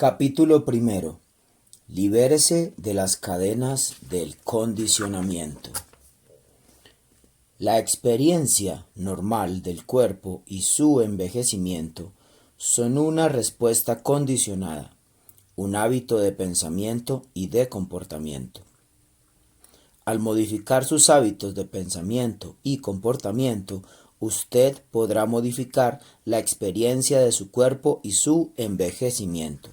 Capítulo primero. Libérese de las cadenas del condicionamiento. La experiencia normal del cuerpo y su envejecimiento son una respuesta condicionada, un hábito de pensamiento y de comportamiento. Al modificar sus hábitos de pensamiento y comportamiento, usted podrá modificar la experiencia de su cuerpo y su envejecimiento.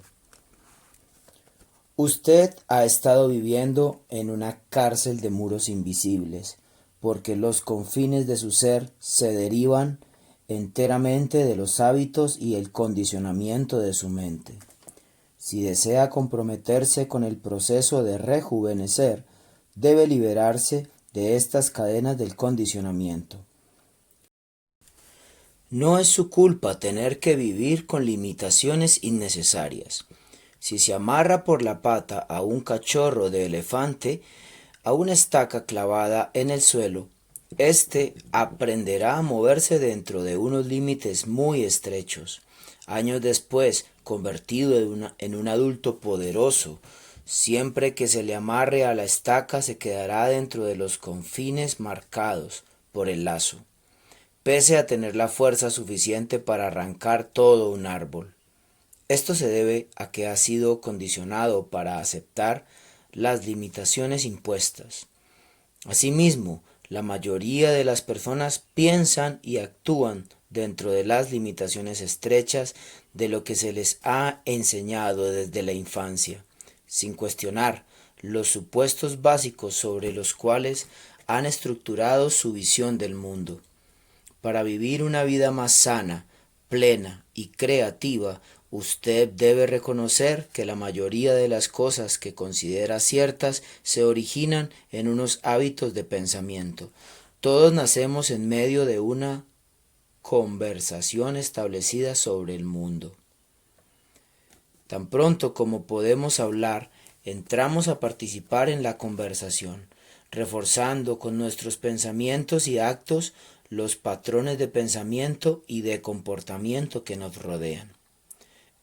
Usted ha estado viviendo en una cárcel de muros invisibles, porque los confines de su ser se derivan enteramente de los hábitos y el condicionamiento de su mente. Si desea comprometerse con el proceso de rejuvenecer, debe liberarse de estas cadenas del condicionamiento. No es su culpa tener que vivir con limitaciones innecesarias. Si se amarra por la pata a un cachorro de elefante, a una estaca clavada en el suelo, éste aprenderá a moverse dentro de unos límites muy estrechos. Años después, convertido en un adulto poderoso, siempre que se le amarre a la estaca se quedará dentro de los confines marcados por el lazo, pese a tener la fuerza suficiente para arrancar todo un árbol. Esto se debe a que ha sido condicionado para aceptar las limitaciones impuestas. Asimismo, la mayoría de las personas piensan y actúan dentro de las limitaciones estrechas de lo que se les ha enseñado desde la infancia, sin cuestionar los supuestos básicos sobre los cuales han estructurado su visión del mundo. Para vivir una vida más sana, plena y creativa, usted debe reconocer que la mayoría de las cosas que considera ciertas se originan en unos hábitos de pensamiento. Todos nacemos en medio de una conversación establecida sobre el mundo. Tan pronto como podemos hablar, entramos a participar en la conversación, reforzando con nuestros pensamientos y actos los patrones de pensamiento y de comportamiento que nos rodean.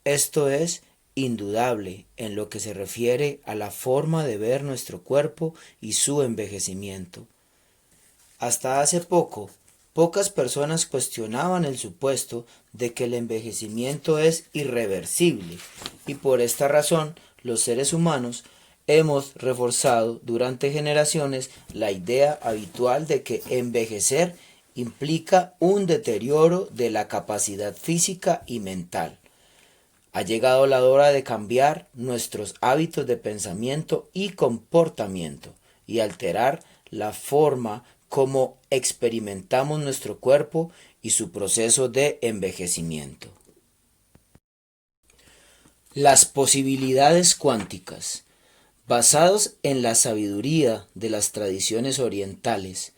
Esto es indudable en lo que se refiere a la forma de ver nuestro cuerpo y su envejecimiento. Hasta hace poco, pocas personas cuestionaban el supuesto de que el envejecimiento es irreversible, y por esta razón los seres humanos hemos reforzado durante generaciones la idea habitual de que envejecer implica un deterioro de la capacidad física y mental. Ha llegado la hora de cambiar nuestros hábitos de pensamiento y comportamiento y alterar la forma como experimentamos nuestro cuerpo y su proceso de envejecimiento. Las posibilidades cuánticas. Basados en la sabiduría de las tradiciones orientales,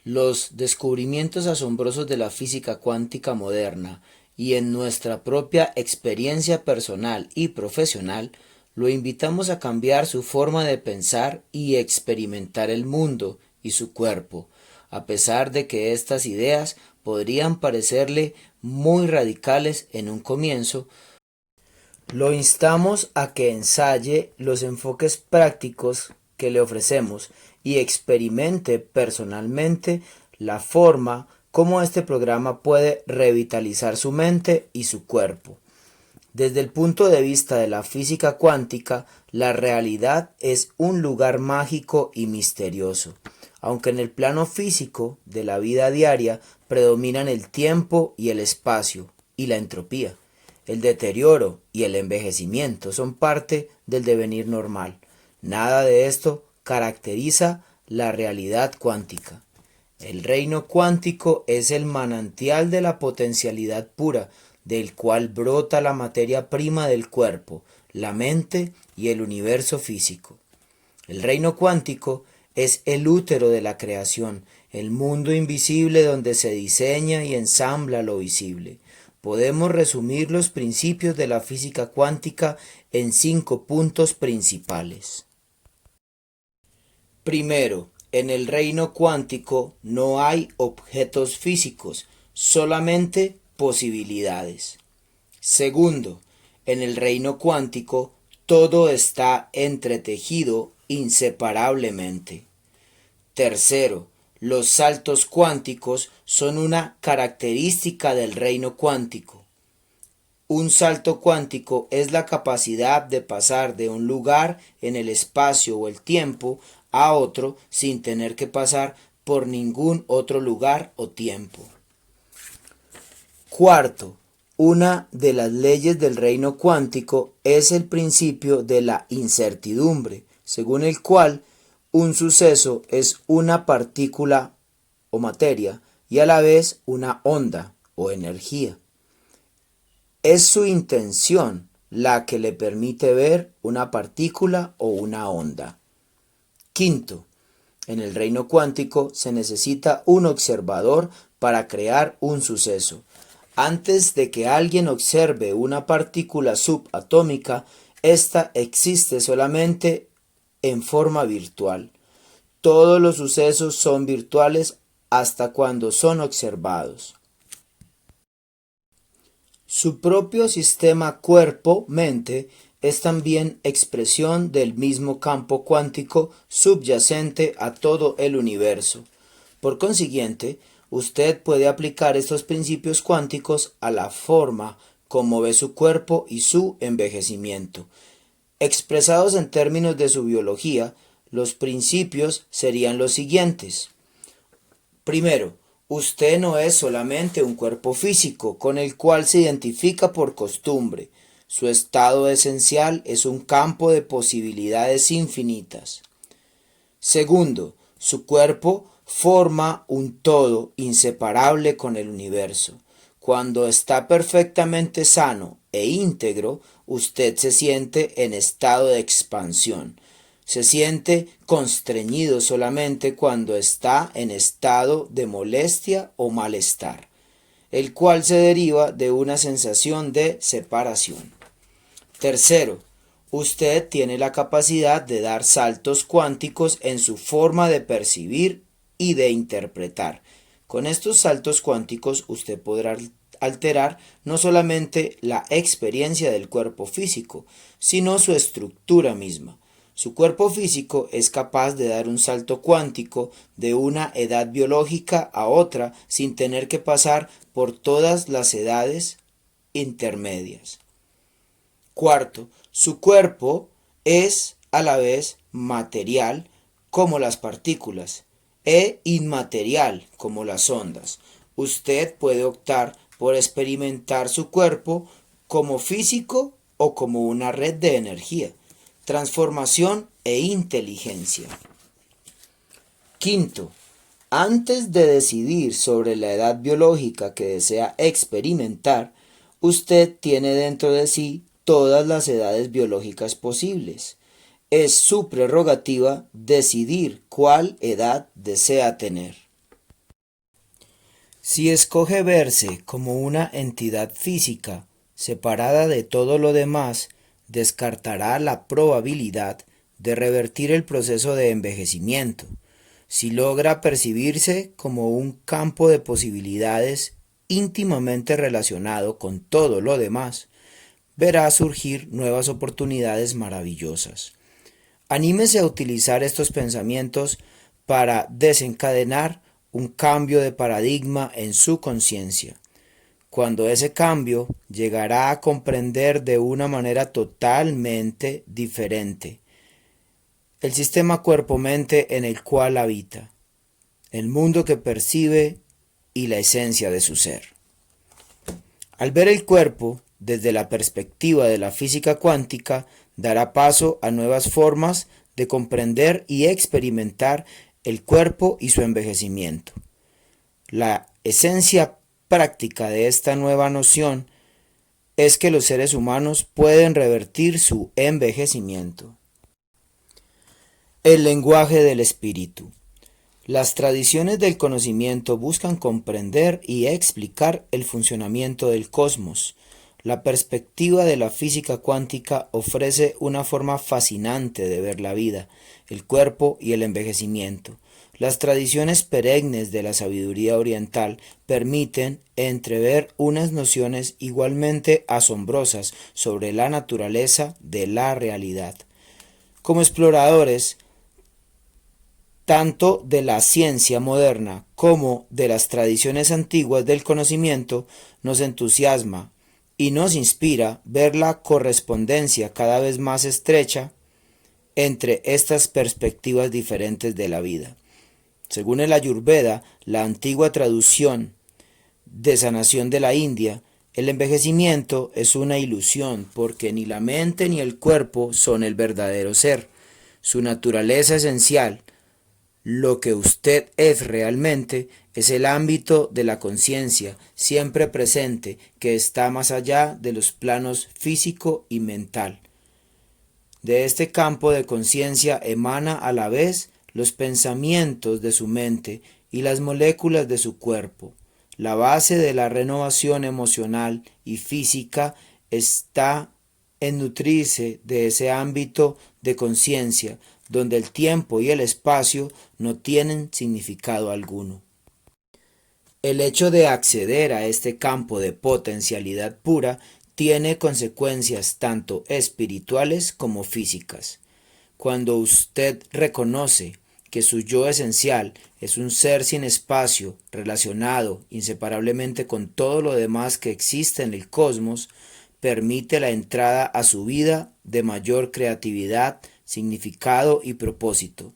los descubrimientos asombrosos de la física cuántica moderna y en nuestra propia experiencia personal y profesional, lo invitamos a cambiar su forma de pensar y experimentar el mundo y su cuerpo, a pesar de que estas ideas podrían parecerle muy radicales en un comienzo. Lo instamos a que ensaye los enfoques prácticos que le ofrecemos y experimente personalmente la forma como este programa puede revitalizar su mente y su cuerpo. Desde el punto de vista de la física cuántica, la realidad es un lugar mágico y misterioso, aunque en el plano físico de la vida diaria predominan el tiempo y el espacio y la entropía. El deterioro y el envejecimiento son parte del devenir normal. Nada de esto caracteriza la realidad cuántica. El reino cuántico es el manantial de la potencialidad pura, del cual brota la materia prima del cuerpo, la mente y el universo físico. El reino cuántico es el útero de la creación, el mundo invisible donde se diseña y ensambla lo visible. Podemos resumir los principios de la física cuántica en 5 puntos principales. Primero, en el reino cuántico no hay objetos físicos, solamente posibilidades. Segundo, En el reino cuántico, todo está entretejido inseparablemente. Tercero, los saltos cuánticos son una característica del reino cuántico. Un salto cuántico es la capacidad de pasar de un lugar en el espacio o el tiempo a otro sin tener que pasar por ningún otro lugar o tiempo. Cuarto, una de las leyes del reino cuántico es el principio de la incertidumbre, según el cual un suceso es una partícula o materia y a la vez una onda o energía. Es su intención la que le permite ver una partícula o una onda. Quinto, en el reino cuántico se necesita un observador para crear un suceso. Antes de que alguien observe una partícula subatómica, ésta existe solamente en forma virtual. Todos los sucesos son virtuales hasta cuando son observados. Su propio sistema cuerpo-mente es también expresión del mismo campo cuántico subyacente a todo el universo. Por consiguiente, usted puede aplicar estos principios cuánticos a la forma como ve su cuerpo y su envejecimiento. Expresados en términos de su biología, los principios serían los siguientes. Primero, usted no es solamente un cuerpo físico con el cual se identifica por costumbre. Su estado esencial es un campo de posibilidades infinitas. Segundo, su cuerpo forma un todo inseparable con el universo. Cuando está perfectamente sano e íntegro, usted se siente en estado de expansión. Se siente constreñido solamente cuando está en estado de molestia o malestar, el cual se deriva de una sensación de separación. Tercero, usted tiene la capacidad de dar saltos cuánticos en su forma de percibir y de interpretar. Con estos saltos cuánticos usted podrá alterar no solamente la experiencia del cuerpo físico, sino su estructura misma. Su cuerpo físico es capaz de dar un salto cuántico de una edad biológica a otra sin tener que pasar por todas las edades intermedias. Cuarto, su cuerpo es a la vez material como las partículas e inmaterial como las ondas. Usted puede optar por experimentar su cuerpo como físico o como una red de energía, transformación e inteligencia. Quinto, antes de decidir sobre la edad biológica que desea experimentar, usted tiene dentro de sí todas las edades biológicas posibles. Es su prerrogativa decidir cuál edad desea tener. Si escoge verse como una entidad física, separada de todo lo demás, descartará la probabilidad de revertir el proceso de envejecimiento. Si logra percibirse como un campo de posibilidades íntimamente relacionado con todo lo demás, verá surgir nuevas oportunidades maravillosas. Anímese a utilizar estos pensamientos para desencadenar un cambio de paradigma en su conciencia. Cuando ese cambio llegará a comprender de una manera totalmente diferente el sistema cuerpo-mente en el cual habita, el mundo que percibe y la esencia de su ser. Al ver el cuerpo desde la perspectiva de la física cuántica, dará paso a nuevas formas de comprender y experimentar el cuerpo y su envejecimiento. La esencia práctica de esta nueva noción es que los seres humanos pueden revertir su envejecimiento. El lenguaje del espíritu. Las tradiciones del conocimiento buscan comprender y explicar el funcionamiento del cosmos. La perspectiva de la física cuántica ofrece una forma fascinante de ver la vida, el cuerpo y el envejecimiento. Las tradiciones perennes de la sabiduría oriental permiten entrever unas nociones igualmente asombrosas sobre la naturaleza de la realidad. Como exploradores, tanto de la ciencia moderna como de las tradiciones antiguas del conocimiento, nos entusiasma y nos inspira ver la correspondencia cada vez más estrecha entre estas perspectivas diferentes de la vida. Según el Ayurveda, la antigua traducción de sanación de la India, el envejecimiento es una ilusión porque ni la mente ni el cuerpo son el verdadero ser. Su naturaleza esencial, lo que usted es realmente, es el ámbito de la conciencia siempre presente que está más allá de los planos físico y mental. De este campo de conciencia emana a la vez los pensamientos de su mente y las moléculas de su cuerpo. La base de la renovación emocional y física está en nutrirse de ese ámbito de conciencia donde el tiempo y el espacio no tienen significado alguno. El hecho de acceder a este campo de potencialidad pura tiene consecuencias tanto espirituales como físicas. Cuando usted reconoce que su yo esencial es un ser sin espacio, relacionado inseparablemente con todo lo demás que existe en el cosmos, permite la entrada a su vida de mayor creatividad, significado y propósito.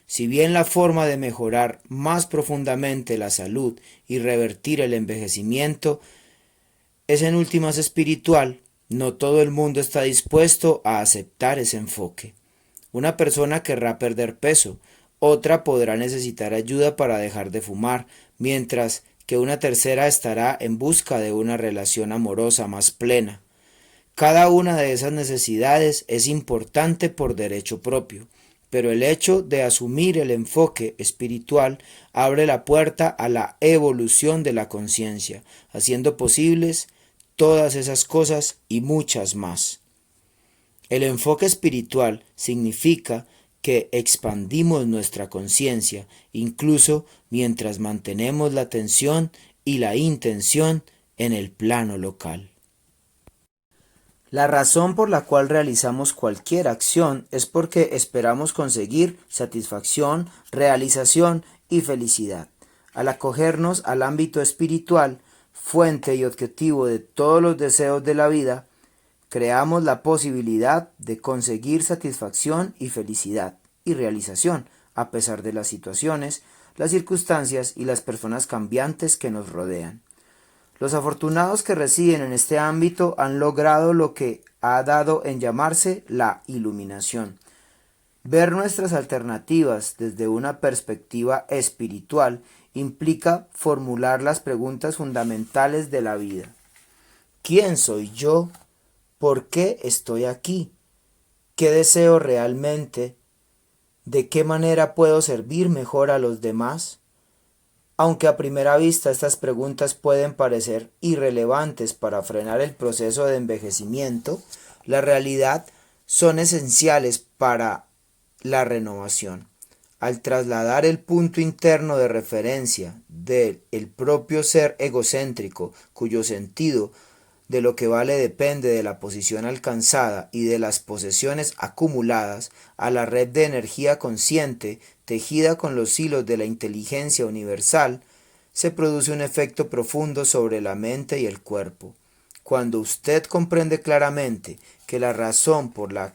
Si bien la forma de mejorar más profundamente la salud y revertir el envejecimiento es en últimas espiritual, no todo el mundo está dispuesto a aceptar ese enfoque. Una persona querrá perder peso, otra podrá necesitar ayuda para dejar de fumar, mientras que una tercera estará en busca de una relación amorosa más plena. Cada una de esas necesidades es importante por derecho propio, pero el hecho de asumir el enfoque espiritual abre la puerta a la evolución de la conciencia, haciendo posibles todas esas cosas y muchas más. El enfoque espiritual significa que expandimos nuestra conciencia, incluso mientras mantenemos la atención y la intención en el plano local. La razón por la cual realizamos cualquier acción es porque esperamos conseguir satisfacción, realización y felicidad. Al acogernos al ámbito espiritual, fuente y objetivo de todos los deseos de la vida, creamos la posibilidad de conseguir satisfacción y felicidad y realización, a pesar de las situaciones, las circunstancias y las personas cambiantes que nos rodean. Los afortunados que residen en este ámbito han logrado lo que ha dado en llamarse la iluminación. Ver nuestras alternativas desde una perspectiva espiritual implica formular las preguntas fundamentales de la vida. ¿Quién soy yo? ¿Por qué estoy aquí? ¿Qué deseo realmente? ¿De qué manera puedo servir mejor a los demás? Aunque a primera vista estas preguntas pueden parecer irrelevantes para frenar el proceso de envejecimiento, la realidad son esenciales para la renovación. Al trasladar el punto interno de referencia del propio ser egocéntrico, cuyo sentido de lo que vale depende de la posición alcanzada y de las posesiones acumuladas, a la red de energía consciente tejida con los hilos de la inteligencia universal, se produce un efecto profundo sobre la mente y el cuerpo. Cuando usted comprende claramente que la razón por la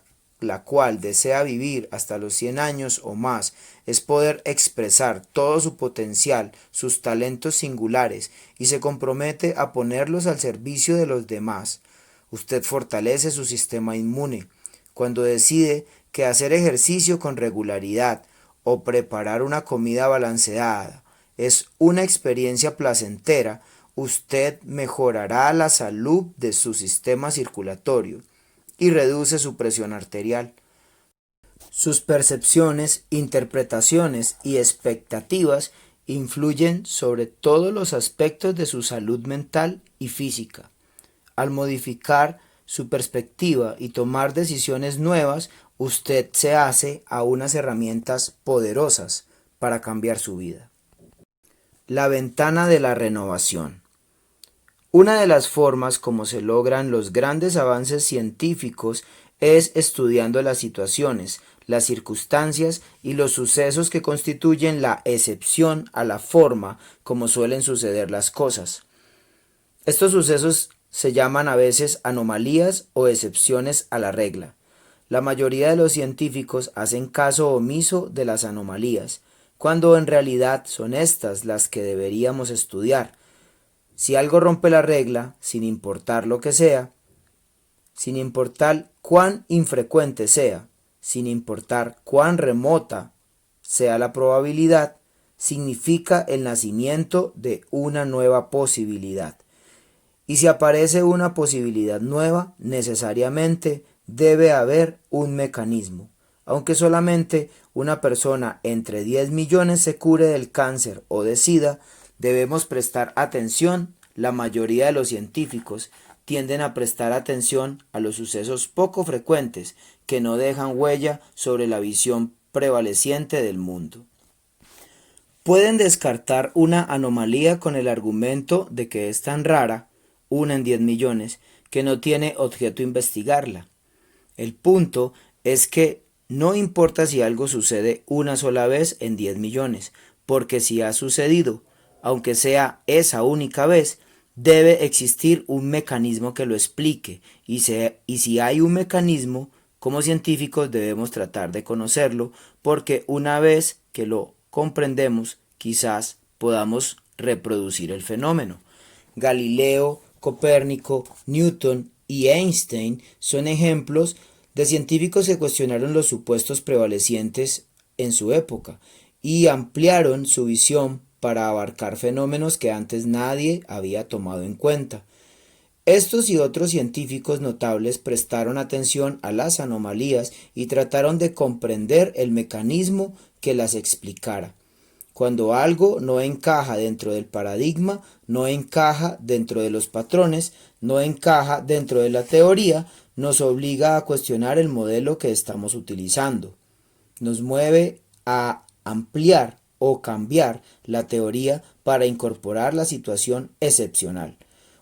cual desea vivir hasta los 100 años o más es poder expresar todo su potencial, sus talentos singulares y se compromete a ponerlos al servicio de los demás, usted fortalece su sistema inmune. Cuando decide que hacer ejercicio con regularidad o preparar una comida balanceada es una experiencia placentera, usted mejorará la salud de su sistema circulatorio y reduce su presión arterial. Sus percepciones, interpretaciones y expectativas influyen sobre todos los aspectos de su salud mental y física. Al modificar su perspectiva y tomar decisiones nuevas, usted se hace a unas herramientas poderosas para cambiar su vida. La ventana de la renovación. Una de las formas como se logran los grandes avances científicos es estudiando las situaciones, las circunstancias y los sucesos que constituyen la excepción a la forma como suelen suceder las cosas. Estos sucesos se llaman a veces anomalías o excepciones a la regla. La mayoría de los científicos hacen caso omiso de las anomalías, cuando en realidad son estas las que deberíamos estudiar. Si algo rompe la regla, sin importar lo que sea, sin importar cuán infrecuente sea, sin importar cuán remota sea la probabilidad, significa el nacimiento de una nueva posibilidad. Y si aparece una posibilidad nueva, necesariamente debe haber un mecanismo. Aunque solamente una persona entre 10 millones se cure del cáncer o de SIDA, debemos prestar atención. La mayoría de los científicos tienden a prestar atención a los sucesos poco frecuentes que no dejan huella sobre la visión prevaleciente del mundo. Pueden descartar una anomalía con el argumento de que es tan rara, una en 10 millones, que no tiene objeto investigarla. El punto es que no importa si algo sucede una sola vez en 10 millones, porque si ha sucedido, aunque sea esa única vez, debe existir un mecanismo que lo explique, y si hay un mecanismo, como científicos debemos tratar de conocerlo, porque una vez que lo comprendemos, quizás podamos reproducir el fenómeno. Galileo, Copérnico, Newton y Einstein son ejemplos de científicos que cuestionaron los supuestos prevalecientes en su época y ampliaron su visión para abarcar fenómenos que antes nadie había tomado en cuenta. Estos y otros científicos notables prestaron atención a las anomalías y trataron de comprender el mecanismo que las explicara. Cuando algo no encaja dentro del paradigma, no encaja dentro de los patrones, no encaja dentro de la teoría, nos obliga a cuestionar el modelo que estamos utilizando. Nos mueve a ampliar o cambiar la teoría para incorporar la situación excepcional.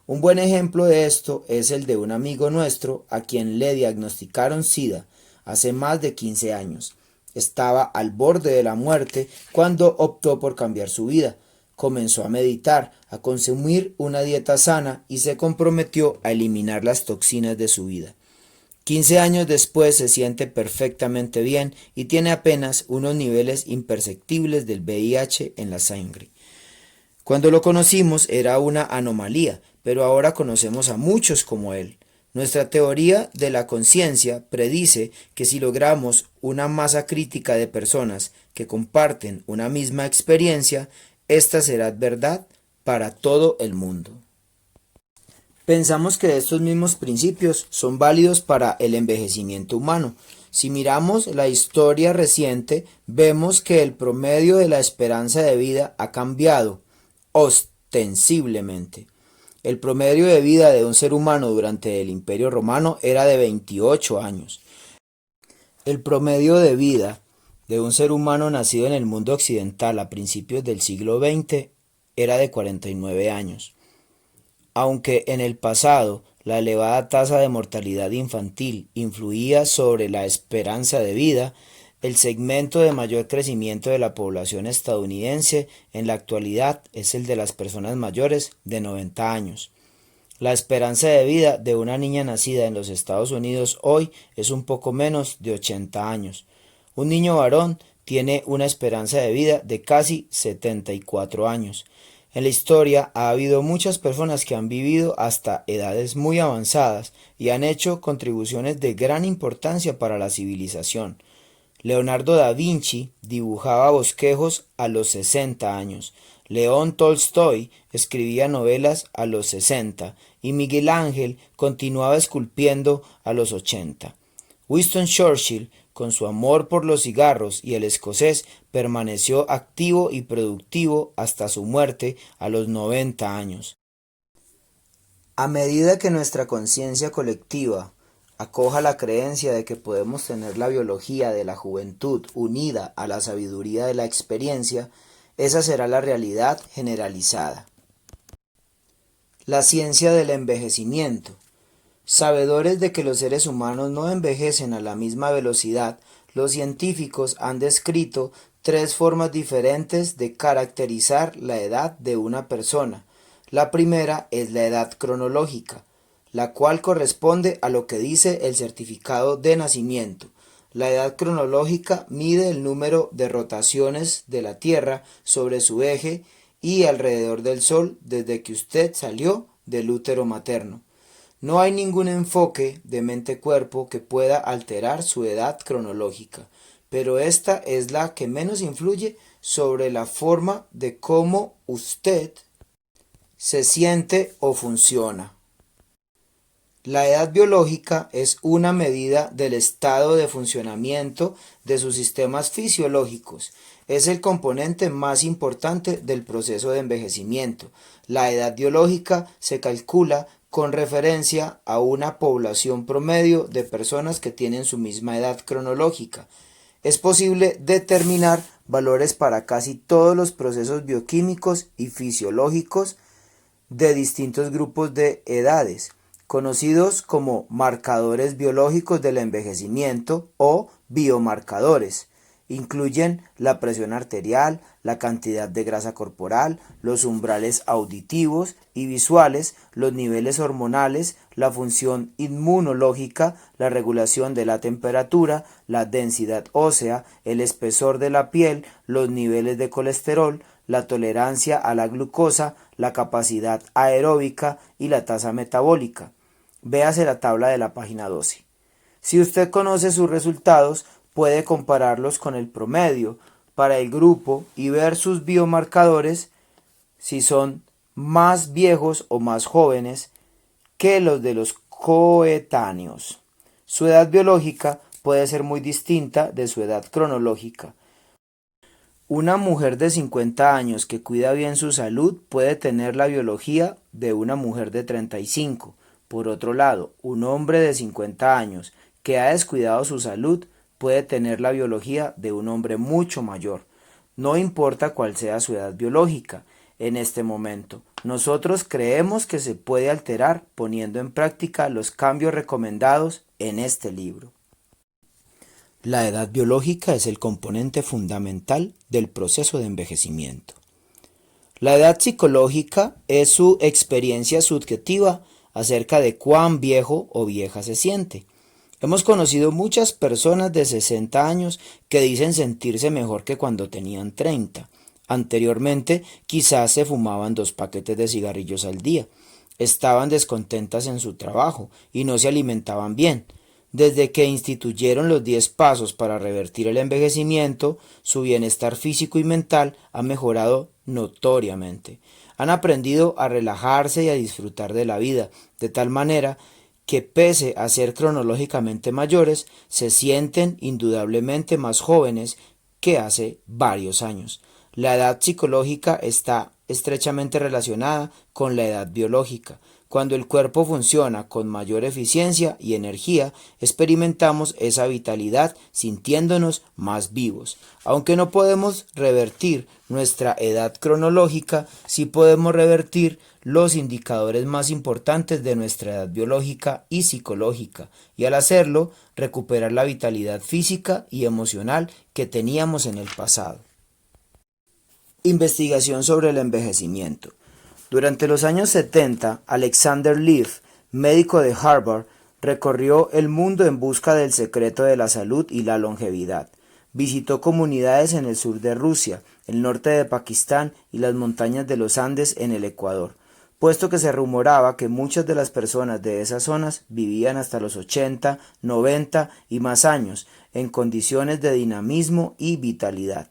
Un buen ejemplo de esto es el de un amigo nuestro a quien le diagnosticaron SIDA hace más de 15 años. Estaba al borde de la muerte cuando optó por cambiar su vida. Comenzó a meditar, a consumir una dieta sana y se comprometió a eliminar las toxinas de su vida. 15 años después se siente perfectamente bien y tiene apenas unos niveles imperceptibles del VIH en la sangre. Cuando lo conocimos era una anomalía, pero ahora conocemos a muchos como él. Nuestra teoría de la conciencia predice que si logramos una masa crítica de personas que comparten una misma experiencia, esta será verdad para todo el mundo. Pensamos que estos mismos principios son válidos para el envejecimiento humano. Si miramos la historia reciente, vemos que el promedio de la esperanza de vida ha cambiado ostensiblemente. El promedio de vida de un ser humano durante el Imperio Romano era de 28 años. El promedio de vida de un ser humano nacido en el mundo occidental a principios del siglo XX era de 49 años. Aunque en el pasado la elevada tasa de mortalidad infantil influía sobre la esperanza de vida, el segmento de mayor crecimiento de la población estadounidense en la actualidad es el de las personas mayores de 90 años. La esperanza de vida de una niña nacida en los Estados Unidos hoy es un poco menos de 80 años. Un niño varón tiene una esperanza de vida de casi 74 años. En la historia ha habido muchas personas que han vivido hasta edades muy avanzadas y han hecho contribuciones de gran importancia para la civilización. Leonardo da Vinci dibujaba bosquejos a los 60 años. León Tolstoy escribía novelas a los 60 y Miguel Ángel continuaba esculpiendo a los 80. Winston Churchill, con su amor por los cigarros y el escocés, permaneció activo y productivo hasta su muerte a los 90 años. A medida que nuestra conciencia colectiva acoja la creencia de que podemos tener la biología de la juventud unida a la sabiduría de la experiencia, esa será la realidad generalizada. La ciencia del envejecimiento. Sabedores de que los seres humanos no envejecen a la misma velocidad, los científicos han descrito tres formas diferentes de caracterizar la edad de una persona. La primera es la edad cronológica, la cual corresponde a lo que dice el certificado de nacimiento. La edad cronológica mide el número de rotaciones de la Tierra sobre su eje y alrededor del Sol desde que usted salió del útero materno. No hay ningún enfoque de mente-cuerpo que pueda alterar su edad cronológica, pero esta es la que menos influye sobre la forma de cómo usted se siente o funciona. La edad biológica es una medida del estado de funcionamiento de sus sistemas fisiológicos. Es el componente más importante del proceso de envejecimiento. La edad biológica se calcula con referencia a una población promedio de personas que tienen su misma edad cronológica. Es posible determinar valores para casi todos los procesos bioquímicos y fisiológicos de distintos grupos de edades, conocidos como marcadores biológicos del envejecimiento o biomarcadores. Incluyen la presión arterial, la cantidad de grasa corporal, los umbrales auditivos y visuales, los niveles hormonales, la función inmunológica, la regulación de la temperatura, la densidad ósea, el espesor de la piel, los niveles de colesterol, la tolerancia a la glucosa, la capacidad aeróbica y la tasa metabólica. Véase la tabla de la página 12. Si usted conoce sus resultados, puede compararlos con el promedio para el grupo y ver sus biomarcadores si son más viejos o más jóvenes que los de los coetáneos. Su edad biológica puede ser muy distinta de su edad cronológica. Una mujer de 50 años que cuida bien su salud puede tener la biología de una mujer de 35. Por otro lado, un hombre de 50 años que ha descuidado su salud puede tener la biología de un hombre mucho mayor. No importa cuál sea su edad biológica en este momento. Nosotros creemos que se puede alterar poniendo en práctica los cambios recomendados en este libro. La edad biológica es el componente fundamental del proceso de envejecimiento. La edad psicológica es su experiencia subjetiva acerca de cuán viejo o vieja se siente. Hemos conocido muchas personas de 60 años que dicen sentirse mejor que cuando tenían 30. Anteriormente, quizás se fumaban 2 paquetes de cigarrillos al día. Estaban descontentas en su trabajo y no se alimentaban bien. Desde que instituyeron los 10 pasos para revertir el envejecimiento, su bienestar físico y mental ha mejorado notoriamente. Han aprendido a relajarse y a disfrutar de la vida, de tal manera que pese a ser cronológicamente mayores, se sienten indudablemente más jóvenes que hace varios años. La edad psicológica está estrechamente relacionada con la edad biológica. Cuando el cuerpo funciona con mayor eficiencia y energía, experimentamos esa vitalidad sintiéndonos más vivos. Aunque no podemos revertir nuestra edad cronológica, sí podemos revertir los indicadores más importantes de nuestra edad biológica y psicológica, y al hacerlo, recuperar la vitalidad física y emocional que teníamos en el pasado. Investigación sobre el envejecimiento. Durante los años 70, Alexander Leaf, médico de Harvard, recorrió el mundo en busca del secreto de la salud y la longevidad. Visitó comunidades en el sur de Rusia, el norte de Pakistán y las montañas de los Andes en el Ecuador, puesto que se rumoraba que muchas de las personas de esas zonas vivían hasta los 80, 90 y más años, en condiciones de dinamismo y vitalidad.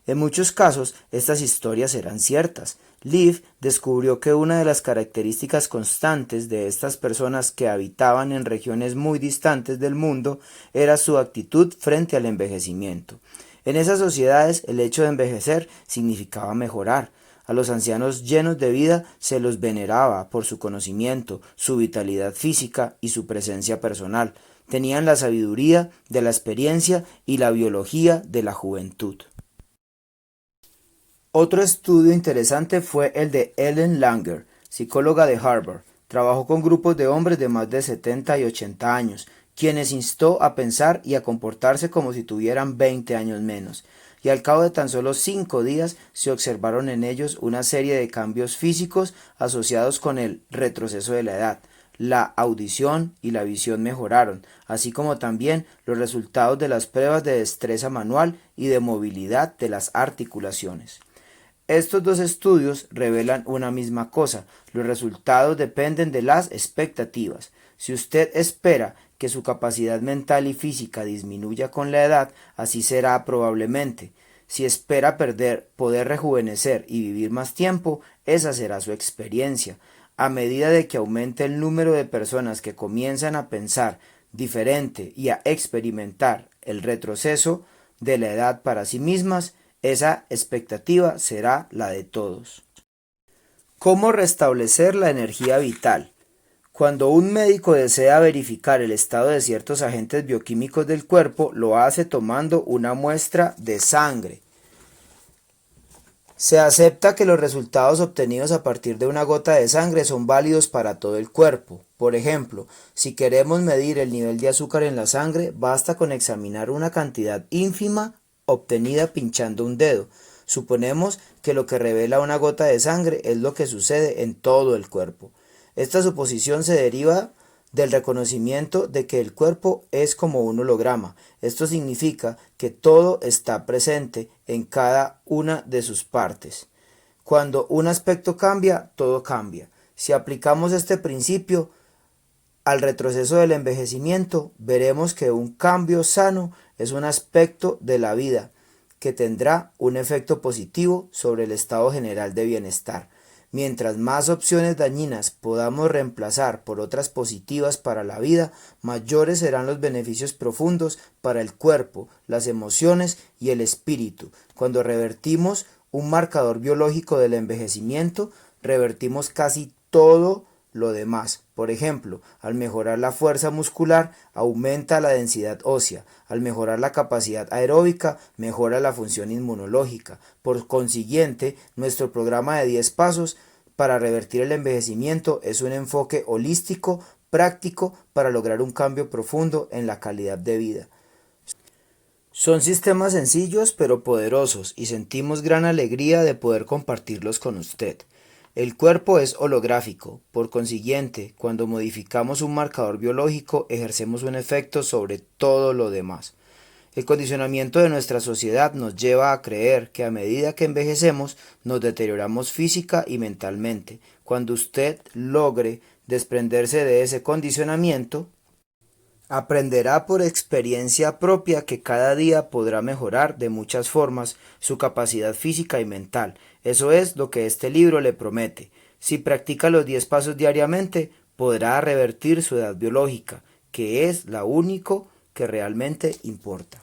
En muchos casos, estas historias eran ciertas. Leaf descubrió que una de las características constantes de estas personas que habitaban en regiones muy distantes del mundo era su actitud frente al envejecimiento. En esas sociedades, el hecho de envejecer significaba mejorar. A los ancianos llenos de vida se los veneraba por su conocimiento, su vitalidad física y su presencia personal. Tenían la sabiduría de la experiencia y la biología de la juventud. Otro estudio interesante fue el de Ellen Langer, psicóloga de Harvard. Trabajó con grupos de hombres de más de 70 y 80 años, quienes instó a pensar y a comportarse como si tuvieran 20 años menos, y al cabo de tan solo 5 días se observaron en ellos una serie de cambios físicos asociados con el retroceso de la edad. La audición y la visión mejoraron, así como también los resultados de las pruebas de destreza manual y de movilidad de las articulaciones. Estos dos estudios revelan una misma cosa: los resultados dependen de las expectativas. Si usted espera que su capacidad mental y física disminuya con la edad, así será probablemente. Si espera poder rejuvenecer y vivir más tiempo, esa será su experiencia. A medida de que aumente el número de personas que comienzan a pensar diferente y a experimentar el retroceso de la edad para sí mismas, esa expectativa será la de todos. ¿Cómo restablecer la energía vital? Cuando un médico desea verificar el estado de ciertos agentes bioquímicos del cuerpo, lo hace tomando una muestra de sangre. Se acepta que los resultados obtenidos a partir de una gota de sangre son válidos para todo el cuerpo. Por ejemplo, si queremos medir el nivel de azúcar en la sangre, basta con examinar una cantidad ínfima obtenida pinchando un dedo. Suponemos que lo que revela una gota de sangre es lo que sucede en todo el cuerpo. Esta suposición se deriva del reconocimiento de que el cuerpo es como un holograma. Esto significa que todo está presente en cada una de sus partes. Cuando un aspecto cambia, todo cambia. Si aplicamos este principio al retroceso del envejecimiento, veremos que un cambio sano es un aspecto de la vida que tendrá un efecto positivo sobre el estado general de bienestar. Mientras más opciones dañinas podamos reemplazar por otras positivas para la vida, mayores serán los beneficios profundos para el cuerpo, las emociones y el espíritu. Cuando revertimos un marcador biológico del envejecimiento, revertimos casi todo lo demás. Por ejemplo, al mejorar la fuerza muscular, aumenta la densidad ósea. Al mejorar la capacidad aeróbica, mejora la función inmunológica. Por consiguiente, nuestro programa de 10 pasos para revertir el envejecimiento es un enfoque holístico, práctico, para lograr un cambio profundo en la calidad de vida. Son sistemas sencillos pero poderosos y sentimos gran alegría de poder compartirlos con usted. El cuerpo es holográfico, por consiguiente, cuando modificamos un marcador biológico, ejercemos un efecto sobre todo lo demás. El condicionamiento de nuestra sociedad nos lleva a creer que a medida que envejecemos nos deterioramos física y mentalmente. Cuando usted logre desprenderse de ese condicionamiento, aprenderá por experiencia propia que cada día podrá mejorar de muchas formas su capacidad física y mental. Eso es lo que este libro le promete. Si practica los 10 pasos diariamente, podrá revertir su edad biológica, que es la única que realmente importa.